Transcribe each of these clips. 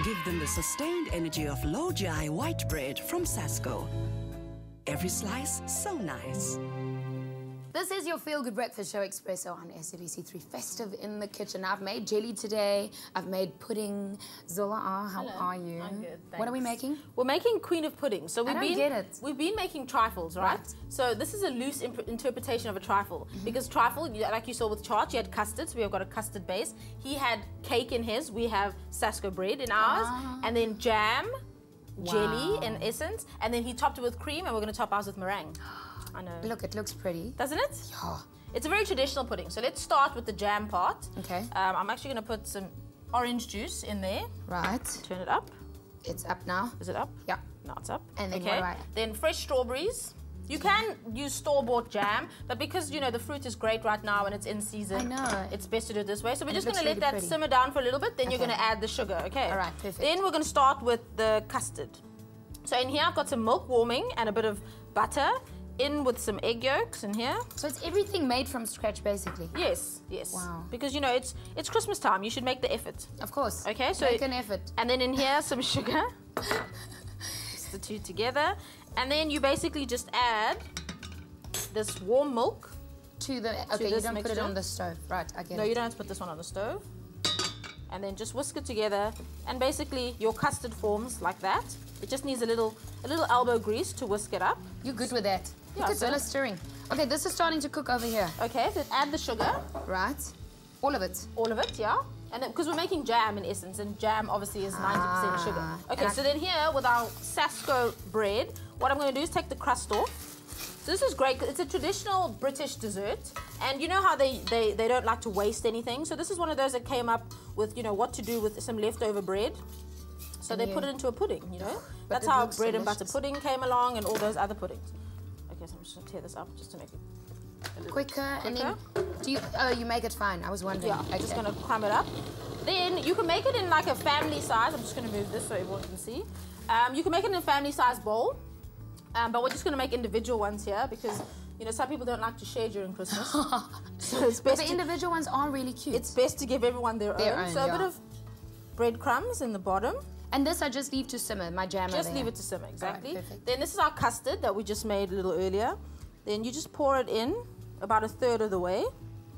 Give them the sustained energy of low-GI white bread from Sasko. Every slice so nice. This is your Feel Good Breakfast Show Espresso on SABC3 Festive in the Kitchen. I've made jelly today. I've made pudding. Zola, how are you? I'm good, thanks. What are we making? We're making Queen of Pudding. So we've been making trifles, right? So this is a loose interpretation of a trifle. Because trifle, like you saw with Chart, you had custard. So we have got a custard base. He had cake in his. We have Sasko bread in ours. And then jam, jelly in essence. And then he topped it with cream, and we're going to top ours with meringue. I know. Look, it looks pretty. Doesn't it? Yeah. It's a very traditional pudding. So let's start with the jam part. Okay. I'm actually going to put some orange juice in there. Right. Turn it up. It's up now. Is it up? Yeah. Now it's up. And then okay. what? Then fresh strawberries. You can use store-bought jam, but because, you know, the fruit is great right now and it's in season, I know. it's best to do it this way. So we're just going to really let that pretty. simmer down for a little bit, then you're going to add the sugar, okay? All right, perfect. Then we're going to start with the custard. So in here I've got some milk warming and a bit of butter. In with some egg yolks in here. So it's everything made from scratch, basically? Yes, yes. Wow. Because, you know, it's Christmas time. You should make the effort. Of course. Okay, so... Make an effort. And then in here, some sugar. Just the two together. And then you basically just add this warm milk. To the... Okay, you don't put it on the stove. Right, I get it. No, you don't have to put this one on the stove. And then just whisk it together. And basically, your custard forms like that. It just needs a little elbow grease to whisk it up. You're good with that. Look at Zola stirring. Okay, this is starting to cook over here. Okay, then add the sugar. Right. All of it. All of it, yeah. And then, because we're making jam in essence, and jam obviously is 90% sugar. Okay, so then here with our Sasko bread, what I'm going to do is take the crust off. So this is great. It's a traditional British dessert, and you know how they don't like to waste anything. So this is one of those that came up with, you know, what to do with some leftover bread. So they put it into a pudding, you know. That's how bread and butter pudding came along, and all those other puddings. Okay, so I'm just going to tear this up just to make it quicker. And then, do you? Oh, you make it fine. I was wondering. Yeah, I'm just going to crumb it up. Then you can make it in like a family size. I'm just going to move this so everyone can see. You can make it in a family size bowl, but we're just going to make individual ones here because, you know, some people don't like to share during Christmas. So it's best. But the individual ones are really cute. It's best to give everyone their own. So a bit of breadcrumbs in the bottom. And this I just leave to simmer, my jam Just leave it to simmer, exactly. Right, then this is our custard that we just made a little earlier. Then you just pour it in about a third of the way,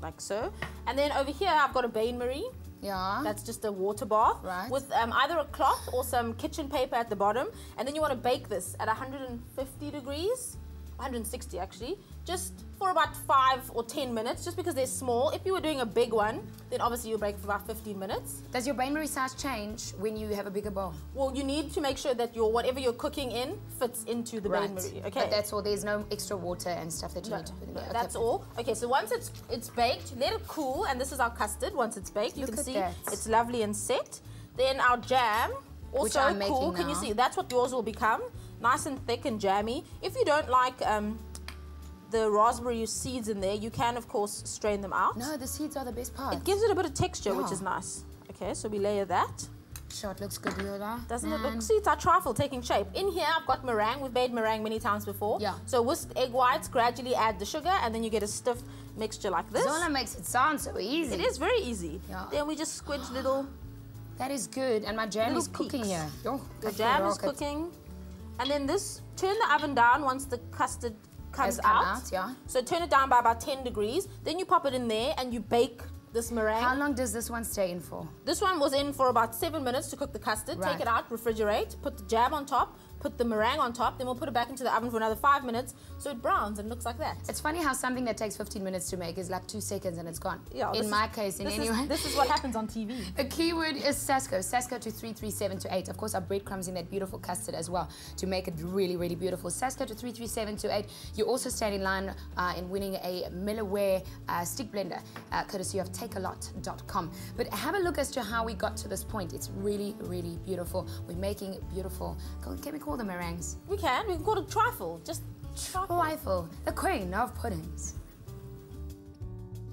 like so. And then over here I've got a bain-marie. Yeah. That's just a water bath with either a cloth or some kitchen paper at the bottom. And then you want to bake this at 150 degrees, 160 actually, just for about 5 or 10 minutes, just because they're small. If you were doing a big one, then obviously you'll bake for about 15 minutes. Does your bain-marie size change when you have a bigger bowl? Well, you need to make sure that whatever you're cooking in fits into the bain-marie, okay? But that's all, there's no extra water and stuff that you need to put in there. That's all. Okay, so once it's baked, let it cool, and this is our custard. Once it's baked, you can see it's lovely and set. Then our jam, also cool. Can you see? That's what yours will become. Nice and thick and jammy. If you don't like the raspberry seeds in there, you can of course strain them out. No, the seeds are the best part. It gives it a bit of texture, which is nice. Okay, so we layer that. Sure, it looks good, Yola. Doesn't it look? See, it's our trifle taking shape. In here, I've got meringue. We've made meringue many times before. Yeah. So whisk egg whites, gradually add the sugar, and then you get a stiff mixture like this. Zola makes it sound so easy. It is very easy. Yeah. Then we just squidge little... That is good, and my jam is cooking here. The jam is cooking. And then this, turn the oven down once the custard comes out. So turn it down by about 10 degrees. Then you pop it in there and you bake this meringue. How long does this one stay in for? This one was in for about 7 minutes to cook the custard. Take it out, refrigerate, put the jam on top, put the meringue on top, then we'll put it back into the oven for another 5 minutes so it browns and looks like that. It's funny how something that takes 15 minutes to make is like 2 seconds and it's gone. Yeah, in my case, anyway. This is what happens on TV. The keyword is Sasko. Sasko to 33728. Of course, our breadcrumbs in that beautiful custard as well to make it really, really beautiful. Sasko to 33728. You also stand in line in winning a Millerware stick blender, courtesy of takealot.com. But have a look as to how we got to this point. It's really, really beautiful. We're making beautiful. Can we call them meringues? We can call it trifle. Just trifle, the queen of puddings.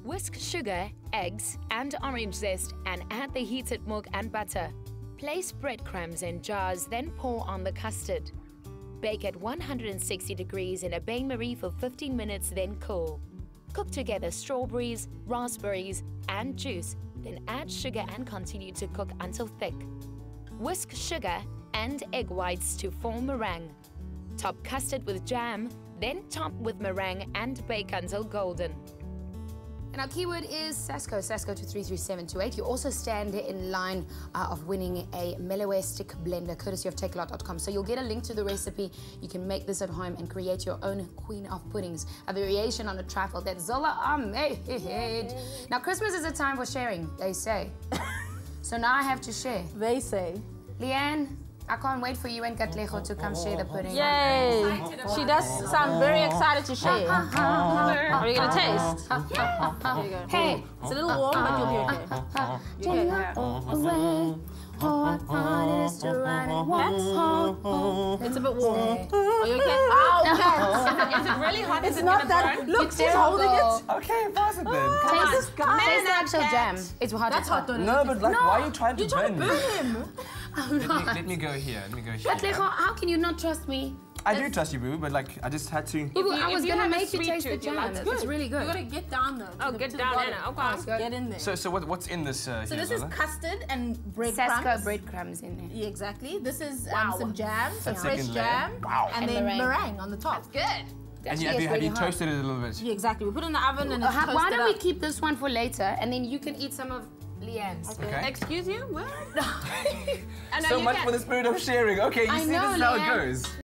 Whisk sugar, eggs, and orange zest and add the heated milk and butter. Place breadcrumbs in jars, then pour on the custard. Bake at 160 degrees in a bain-marie for 15 minutes, then cool. Cook together strawberries, raspberries, and juice, then add sugar and continue to cook until thick. Whisk sugar and egg whites to form meringue. Top custard with jam, then top with meringue and bake until golden. And our keyword is Sasco, Sasco to 33728. You also stand in line of winning a Mellowware stick blender courtesy of takealot.com. So you'll get a link to the recipe. You can make this at home and create your own Queen of Puddings, a variation on a trifle that Zola made. Now Christmas is a time for sharing, they say. So now I have to share. They say. Leanne, I can't wait for you and Katlego to come share the pudding. Yay! She does sound very excited to share. Are you gonna taste? Here you go. Hey! It's a little warm, but you'll be okay. You okay? It's a bit warm. Are you okay? Oh, Is it really hot? it's not that. Look, she's holding it. Okay, pass it then. Taste the actual jam. It's hot. That's hot, don't it? No, but like, why are you trying to burn me? him. Let me go here. Let me go here. Katlego, how can you not trust me? I do trust you, boo, but like, I just had to. Boo, I was if you gonna have a make you sweet taste the tooth, you jam. like It's really You good. gotta get down though. Oh, get down in it. Okay. Get in there. So what's in this So here, this is Zola? custard and Sasco breadcrumbs. breadcrumbs in there. Yeah, exactly. This is some jam, some That's fresh second layer. jam, Wow. and And then meringue. meringue on the top. Good. And you, Actually, it's have you really hot. toasted it a little bit? Yeah, exactly. We put it in the oven and it's toasted Why don't we up. keep this one for later, and then you can eat some of Leanne's. Okay. Excuse you? What? So much for the spirit of sharing. Okay, you I see, know, this is how it Leanne. goes.